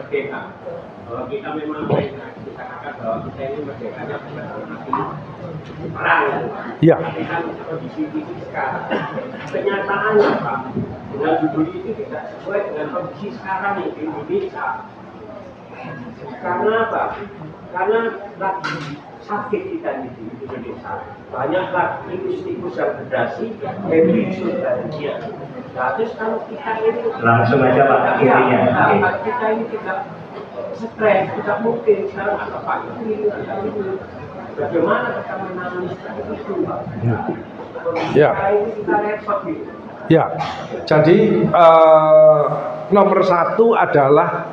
merdeka. Bahwa kita memang merdeka, kita katakan bahwa kita ini merdekanya bukan dalam arti perang. Ya. Tapi kan kondisi sekarang. Kenyataannya Pak, dengan judul itu tidak sesuai dengan kondisi sekarang di Indonesia. Karena apa? Karena lagi sakit kita di Indonesia. Banyak lagi tikus-tikus yang berdasi, happy bahagia. Nah, terus kalau kita ini langsung aja Pak intinya. Ya, kita ini tidak stres, tidak mungkin sekarang ada Pak ini, ada ini. Bagaimana kita menangani itu Pak? Ya. Kita repot gitu. Ya, jadi nomor satu adalah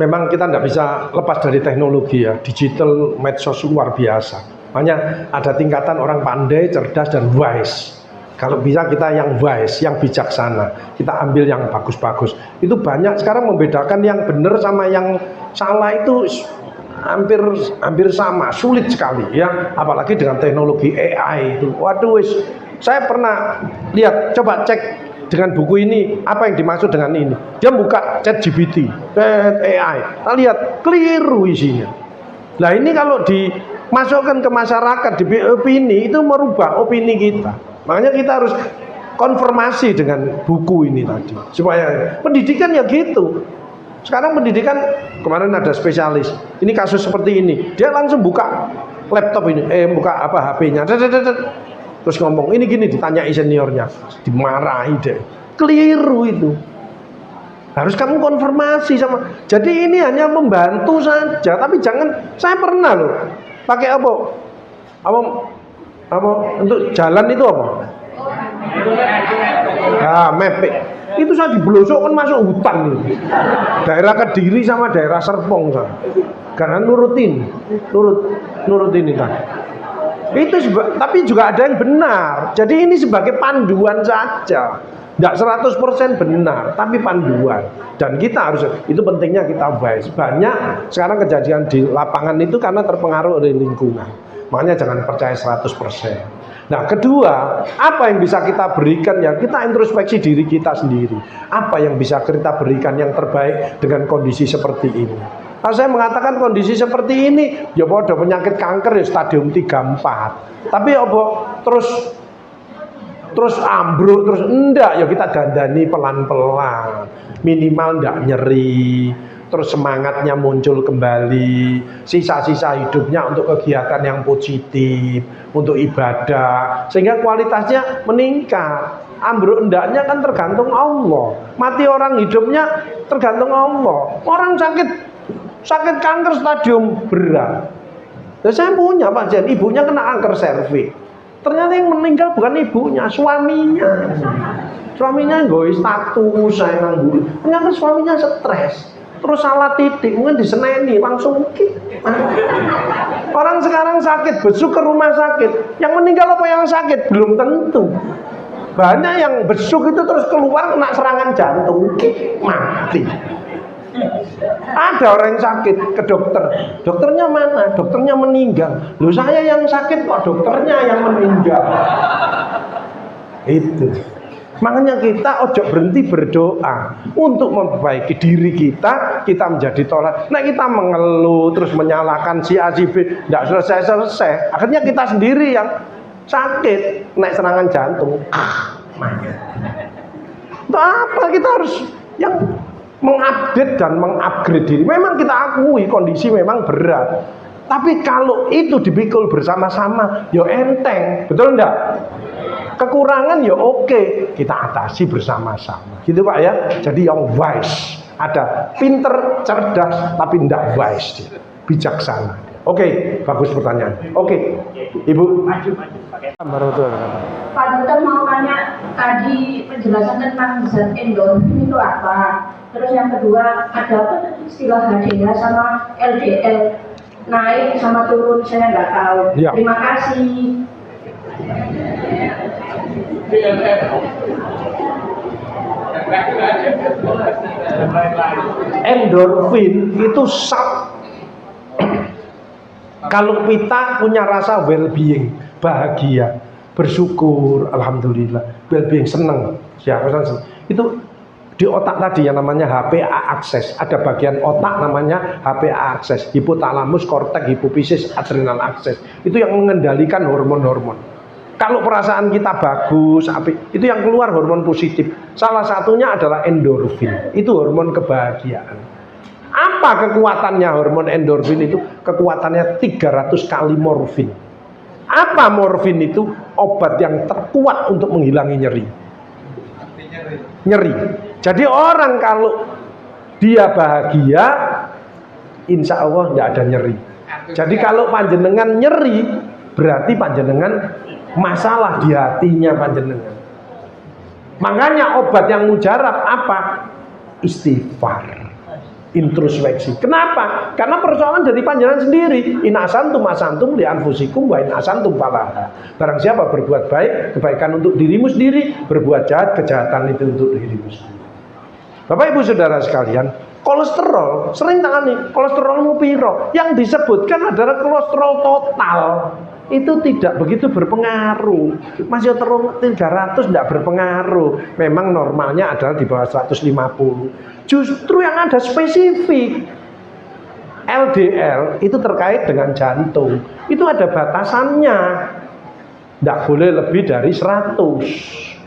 memang kita tidak bisa lepas dari teknologi ya, digital, medsos luar biasa. Makanya ada tingkatan orang pandai, cerdas, dan wise. Kalau bisa kita yang wise, yang bijaksana, kita ambil yang bagus-bagus. Itu banyak sekarang membedakan yang benar sama yang salah itu hampir sama, sulit sekali ya. Apalagi dengan teknologi AI itu. Waduh, saya pernah lihat, coba cek dengan buku ini apa yang dimaksud dengan ini. Dia buka ChatGPT, AI. Kita lihat keliru isinya. Nah ini kalau dimasukkan ke masyarakat di opini itu merubah opini kita. Makanya kita harus konfirmasi dengan buku ini tadi. Supaya pendidikan ya gitu. Sekarang pendidikan kemarin ada spesialis. Ini kasus seperti ini. Dia langsung buka laptop ini, buka apa HP-nya. Terus ngomong ini gini, ditanyai seniornya, dimarahi deh. Keliru itu. Harus kamu konfirmasi sama. Jadi ini hanya membantu saja, tapi jangan. Saya pernah loh pakai apa untuk jalan itu apa? Nah, mapping. Itu saya diblosokkan masuk hutan nih. Daerah Kediri sama daerah Serpong saya. Karena nurutin ini tadi. Itu tapi juga ada yang benar. Jadi ini sebagai panduan saja. Tidak 100% benar, tapi panduan. Dan kita harus, itu pentingnya kita wise. Banyak sekarang kejadian di lapangan itu karena terpengaruh oleh lingkungan. Makanya jangan percaya 100%. Nah kedua, apa yang bisa kita berikan ya kita introspeksi diri kita sendiri. Apa yang bisa kita berikan yang terbaik dengan kondisi seperti ini. Nah, saya mengatakan kondisi seperti ini, ya pada penyakit kanker ya stadium 3-4. Tapi apa terus ambruk terus enggak ya kita dandani pelan-pelan, minimal enggak nyeri, terus semangatnya muncul kembali, sisa-sisa hidupnya untuk kegiatan yang positif, untuk ibadah, sehingga kualitasnya meningkat. Ambruk endaknya kan tergantung Allah, mati orang hidupnya tergantung Allah. Orang sakit kanker stadium berat. Dan saya punya Pak Jen, ibunya kena kanker serviks. Ternyata yang meninggal bukan ibunya, suaminya. Suaminya nggoy status saya nganggur. Ternyata suaminya stres. Terus salah titik, mungkin diseneni langsung Orang sekarang sakit, besuk ke rumah sakit. Yang meninggal apa yang sakit? Belum tentu. Banyak yang besuk itu terus keluar kena serangan jantung, mati. Ada orang yang sakit ke dokter, dokternya mana? Dokternya meninggal. Loh saya yang sakit kok dokternya yang meninggal. Itu. Makanya kita ojo berhenti berdoa untuk memperbaiki diri kita menjadi tolak. Nah kita mengeluh terus menyalahkan si A si B, tidak selesai. Akhirnya kita sendiri yang sakit, naik serangan jantung. Itu apa kita harus yang mengupdate dan mengupgrade diri. Memang kita akui kondisi memang berat. Tapi kalau itu dipikul bersama-sama, ya enteng, betul enggak? Kekurangan ya oke, kita atasi bersama-sama. Gitu Pak ya. Jadi yang wise, ada pinter, cerdas, tapi enggak wise, bijaksana. Oke, bagus pertanyaan. Oke, Ibu. Maju. Pak Dokter mau tanya tadi penjelasan tentang zat endorfin itu apa? Terus yang kedua ada apa istilah HDA sama LDL naik sama turun saya nggak tahu. Ya. Terima kasih. Endorfin itu kalau kita punya rasa well-being, bahagia, bersyukur, alhamdulillah, well-being, senang, siapa senang, itu Di otak tadi yang namanya HPA akses, ada bagian otak namanya HPA akses, hipotalamus, korteks, hipofisis, adrenal akses. Itu yang mengendalikan hormon-hormon. Kalau perasaan kita bagus, itu yang keluar hormon positif. Salah satunya adalah endorfin. Itu hormon kebahagiaan. Apa kekuatannya hormon endorfin itu? Kekuatannya 300 kali morfin. Apa morfin itu? Obat yang terkuat untuk menghilangi nyeri. Nyeri. Jadi orang kalau dia bahagia, insya Allah tidak ada nyeri. Jadi kalau panjenengan nyeri, berarti panjenengan masalah di hatinya panjenengan. Makanya obat yang mujarab apa? Istighfar, introspeksi. Kenapa? Karena persoalan dari panjenengan sendiri. In asantum asantum li anfusikum wa in asantum falaha. Barang siapa berbuat baik, kebaikan untuk dirimu sendiri, berbuat jahat, kejahatan itu untuk dirimu sendiri. Bapak Ibu Saudara sekalian, kolesterol sering tangani, kolesterolmu piro? Yang disebutkan adalah kolesterol total. Itu tidak begitu berpengaruh. Masih 300 tidak berpengaruh. Memang normalnya adalah di bawah 150. Justru yang ada spesifik LDL itu terkait dengan jantung. Itu ada batasannya. Tidak boleh lebih dari 100.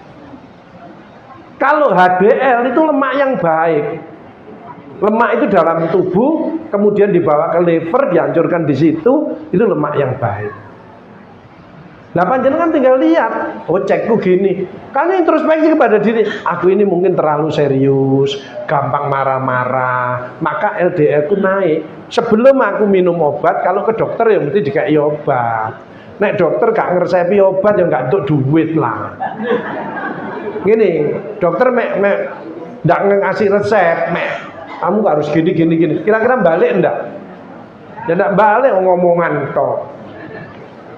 Kalau HDL itu lemak yang baik. Lemak itu dalam tubuh, kemudian dibawa ke liver, dihancurkan di situ, itu lemak yang baik. Nah panjenengan tinggal lihat, oh cekku gini. Kalian introspeksi kepada diri, aku ini mungkin terlalu serius, gampang marah-marah, maka LDL ku naik. Sebelum aku minum obat, kalau ke dokter ya mesti dikai obat. Nek dokter gak ngeresepi obat ya gak untuk duit lah. Gini, dokter nggak ngasih resep, kamu harus gini. Kira-kira balik enggak? Ya enggak balik ngomongan toh.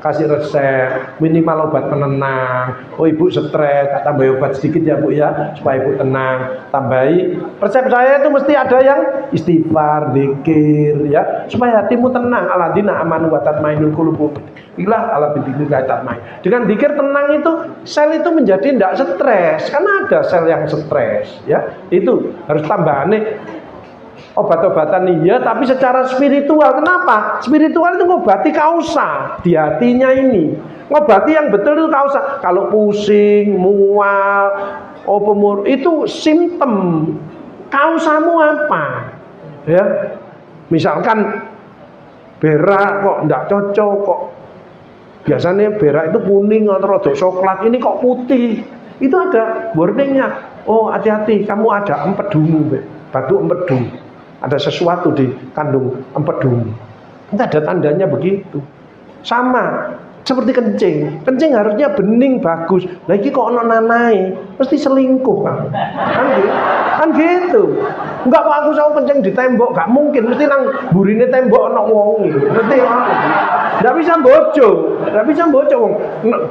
Kasih resep, minimal obat penenang. Oh ibu stres, tak tambah obat sedikit ya bu ya, supaya ibu tenang. Tambahi resep saya itu mesti ada yang istighfar, zikir ya, supaya hatimu tenang. Alladzina amanu wa tatma'innul qulubuhum bidzikrillah ala bidzikrillah tatmain. Dengan zikir tenang itu sel itu menjadi tidak stres, karena ada sel yang stres ya. Itu harus tambahannya obat-obatan iya, tapi secara spiritual. Kenapa? Spiritual itu ngobati kausa di hatinya ini. Ngobati yang betul itu kausa. Kalau pusing, mual, pemur itu simptom. Kausamu apa? Ya. Misalkan berak kok enggak cocok kok. Biasanya berak itu kuning atau rada coklat, ini kok putih. Itu ada warningnya. Oh, hati-hati, kamu ada empedumu, batu empedu. Ada sesuatu di kandung empedu. Itu ada tandanya begitu. Sama seperti kencing. Kencing harusnya bening bagus. Lagi kok ono nanai, mesti selingkuh kamu. Kan gitu. Enggak kok aku mau kencing di tembok, gak mungkin. Mesti nang burine tembok ono wong. Ngerti ya? Enggak bisa bojo. Enggak bisa bojo wong.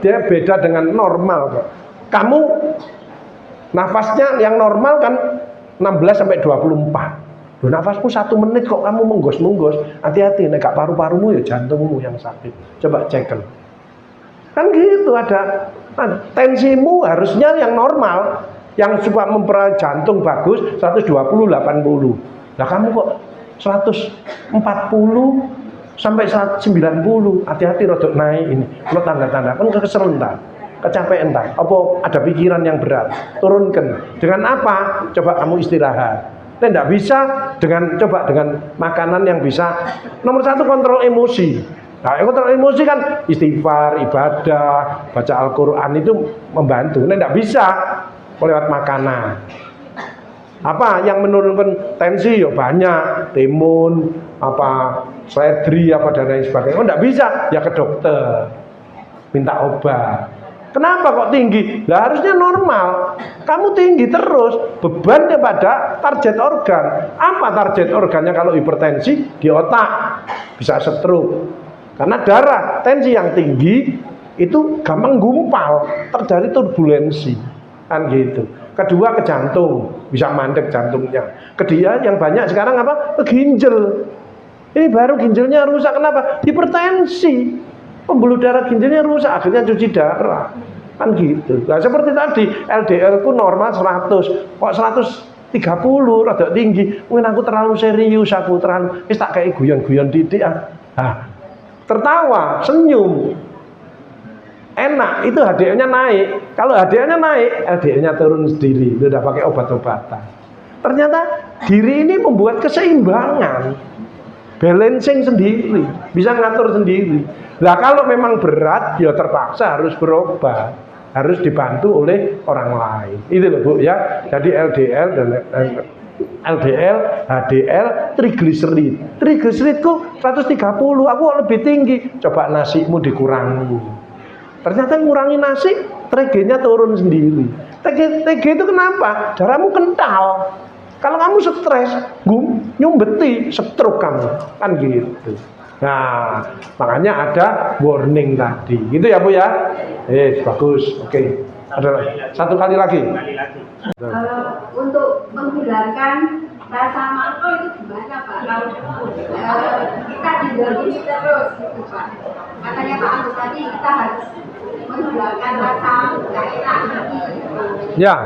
Dia beda dengan normal kok. Kamu nafasnya yang normal kan 16 sampai 24. Loh, nafasmu 1 menit kok kamu menggos-menggos. Hati-hati, nek gak paru-parumu ya jantungmu yang sakit. Coba cek kan gitu. Ada tensimu harusnya yang normal, yang supaya memperoleh jantung bagus 120/80. Nah kamu kok 140 sampai 190. Hati-hati rodok naik ini. Lo tanda-tanda kan kesel entar, kecapean entar. Apa ada pikiran yang berat? Turunkan. Dengan apa? Coba kamu istirahat. Tidak bisa dengan makanan yang bisa. Nomor 1 kontrol emosi. Nah, kontrol emosi kan istighfar, ibadah, baca Al-Quran itu membantu. Tidak bisa lewat makanan. Apa yang menurunkan tensi? Ya banyak, timun, seledri, dan lain sebagainya. Tidak bisa, ya ke dokter, minta obat. Kenapa kok tinggi? Lah harusnya normal. Kamu tinggi terus, beban kepada target organ. Apa target organnya kalau hipertensi? Di otak, bisa stroke. Karena darah, tensi yang tinggi itu gampang gumpal, terjadi turbulensi. Kan gitu. Kedua ke jantung, bisa mandek jantungnya. Kedua yang banyak sekarang apa? Ke ginjal. Ini baru ginjalnya rusak. Kenapa? Hipertensi. Pembuluh darah ginjalnya rusak, akhirnya cuci darah. Kan gitu. Nah seperti tadi, LDL ku normal 100. Kok 30 rada tinggi, mungkin aku terlalu serius, aku terlalu wis tak kayak guyon-guyon didik ah. Nah, tertawa, senyum. Enak, itu HDL-nya naik. Kalau HDL-nya naik, LDL-nya turun sendiri, udah pakai obat-obatan. Ternyata diri ini membuat keseimbangan, balancing sendiri, bisa ngatur sendiri. Nah kalau memang berat, ya terpaksa harus berobat, harus dibantu oleh orang lain. Itu loh Bu ya. Jadi LDL dan LDL, HDL, trigliserid. Trigliseridku 130, aku lebih tinggi. Coba nasimu dikurangi. Ternyata ngurangi nasi, TG-nya turun sendiri. TG itu kenapa? Darahmu kental. Kalau kamu stres, nyumbeti, stroke kamu. Kan gitu. Nah, makanya ada warning tadi. Gitu ya Bu ya? Bagus. Oke. Ada satu kali lagi. Untuk menghilangkan rasa malu itu gimana Pak? Kalau kita didolimi terus gitu Pak. Katanya Pak Agus tadi kita harus menghilangkan rasa nggak enak. Ya.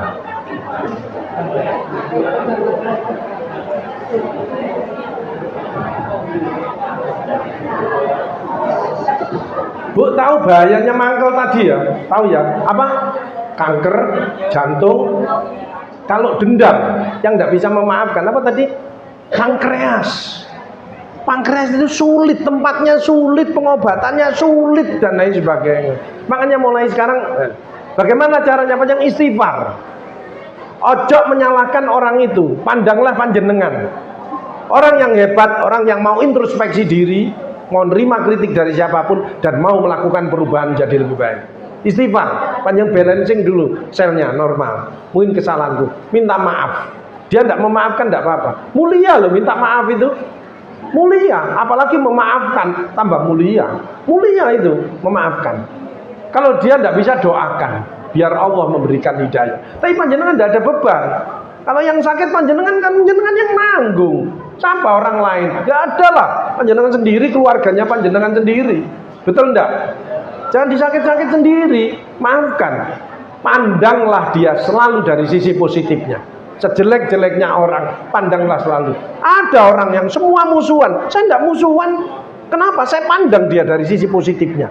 Bu tahu bahayanya mangkel tadi ya? Tahu ya? Apa? Kanker, jantung. Kalau dendam yang tidak bisa memaafkan apa tadi? Pankreas. Pankreas itu sulit, tempatnya sulit, pengobatannya sulit dan lain sebagainya. Makanya mulai sekarang bagaimana caranya? Panjang istighfar. Ojo menyalahkan orang itu, pandanglah panjenengan. Orang yang hebat, orang yang mau introspeksi diri, mau nerima kritik dari siapapun dan mau melakukan perubahan jadi lebih baik. Istighfar, panjang balancing dulu selnya normal. Mungkin kesalahanku, minta maaf. Dia tidak memaafkan tidak apa-apa. Mulia loh minta maaf itu. Mulia, apalagi memaafkan tambah mulia. Mulia itu memaafkan. Kalau dia tidak bisa doakan, biar Allah memberikan hidayah. Tapi panjenengan tidak ada beban. Kalau yang sakit panjenengan kan panjenengan yang nanggung. Siapa orang lain? Tidak ada lah. Panjenengan sendiri, keluarganya panjenengan sendiri. Betul enggak? Jangan disakit-sakit sendiri. Maafkan. Pandanglah dia selalu dari sisi positifnya. Sejelek-jeleknya orang, pandanglah selalu. Ada orang yang semua musuhan. Saya tidak musuhan. Kenapa? Saya pandang dia dari sisi positifnya.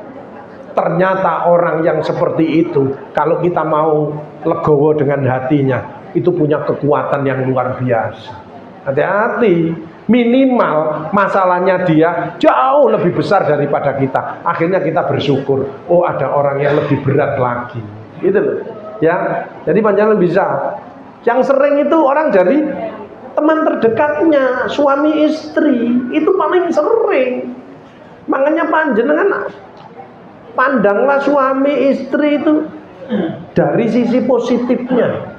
Ternyata orang yang seperti itu, kalau kita mau legowo dengan hatinya, itu punya kekuatan yang luar biasa. Hati-hati. Minimal masalahnya dia jauh lebih besar daripada kita. Akhirnya kita bersyukur. Oh ada orang yang lebih berat lagi. Gitu loh. Ya. Jadi panjenengan bisa. Yang sering itu orang dari teman terdekatnya, suami istri, itu paling sering. Makanya panjenengan pandanglah suami istri itu dari sisi positifnya.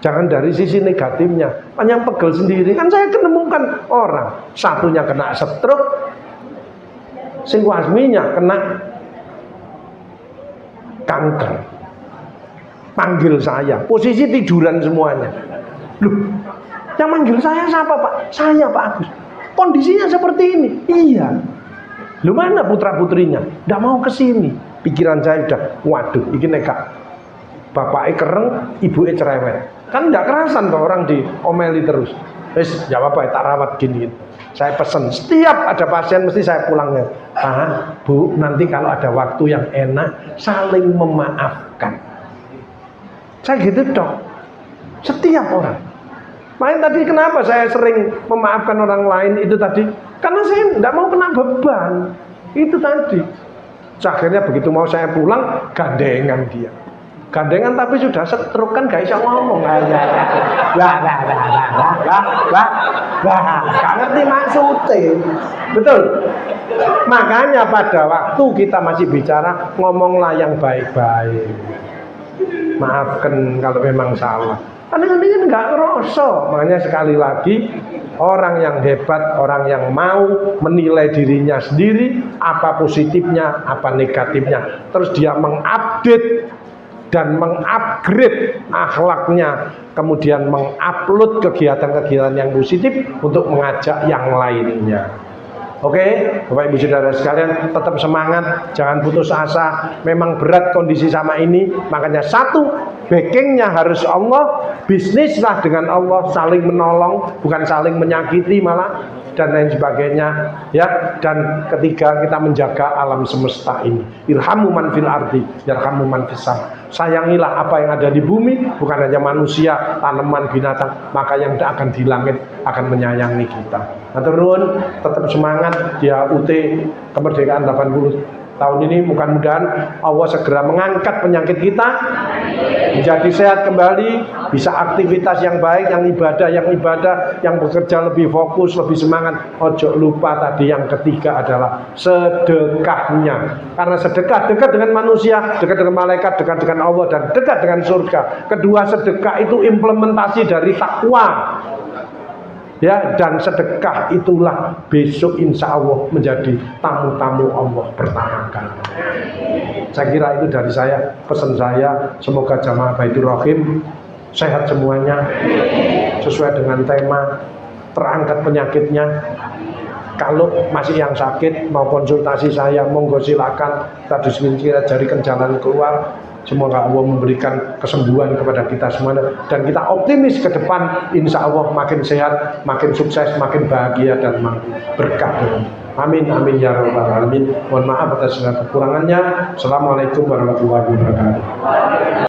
Jangan dari sisi negatifnya. Panjang pegel sendiri. Kan saya menemukan orang. Satunya kena stroke. Sing wasminya kena kanker. Panggil saya. Posisi tiduran semuanya. Loh, yang manggil saya siapa Pak? Saya Pak Agus. Kondisinya seperti ini. Iya. Loh mana putra-putrinya? Nggak mau ke sini. Pikiran saya udah, waduh, ini neka. Bapaknya kereng, ibunya cerewet. Kan nggak kerasan tuh orang diomeli terus. Wes, jawab apa? Tak rawat gini. Saya pesen setiap ada pasien mesti saya pulangnya. Pak, Bu, nanti kalau ada waktu yang enak, saling memaafkan. Saya gitu dong. Setiap orang. Makanya tadi kenapa saya sering memaafkan orang lain itu tadi? Karena saya nggak mau kena beban. Itu tadi. Akhirnya begitu mau saya pulang, gandengan dia. Gandengan tapi sudah stroke kan gak bisa ngomong. Lah, gak ngerti maksudnya. Betul. Makanya pada waktu kita masih bicara, ngomonglah yang baik-baik. Maafkan kalau memang salah. Karena ini nggak ngerosok. Makanya sekali lagi, orang yang hebat, orang yang mau menilai dirinya sendiri, apa positifnya, apa negatifnya. Terus dia mengupdate dan mengupgrade akhlaknya, kemudian mengupload kegiatan-kegiatan yang positif untuk mengajak yang lainnya. Oke, Bapak Ibu Saudara sekalian, tetap semangat, jangan putus asa. Memang berat kondisi sama ini, makanya satu, backingnya harus Allah, bisnislah dengan Allah, saling menolong, bukan saling menyakiti malah, dan lain sebagainya, ya. Dan ketiga, kita menjaga alam semesta ini. Irhamu man fil ardi yarhamu man fis sama. Sayangilah apa yang ada di bumi, bukan hanya manusia, tanaman, binatang, maka yang akan di langit akan menyayangi kita. Nah, turun, tetap semangat dia UT kemerdekaan 80 tahun ini. Mudah-mudahan Allah segera mengangkat penyakit kita, menjadi sehat kembali, bisa aktivitas yang baik, yang ibadah, yang bekerja lebih fokus, lebih semangat. Ojo lupa tadi yang ketiga adalah sedekahnya, karena sedekah dekat dengan manusia, dekat dengan malaikat, dekat dengan Allah, dan dekat dengan surga. Kedua, sedekah itu implementasi dari takwa, ya, dan sedekah itulah besok insya Allah menjadi tamu-tamu Allah pertama kali. Saya kira itu dari saya, pesan saya, semoga jamaah Baitur Rahim sehat semuanya, sesuai dengan tema, terangkat penyakitnya. Kalau masih yang sakit mau konsultasi saya, monggo silakan, kita carikan jalan keluar. Semoga Allah memberikan kesembuhan kepada kita semuanya, dan kita optimis ke depan, insya Allah makin sehat, makin sukses, makin bahagia, dan makin berkah. Amin, amin ya rabbal alamin. Mohon maaf atas segala kekurangannya. Assalamualaikum warahmatullahi wabarakatuh.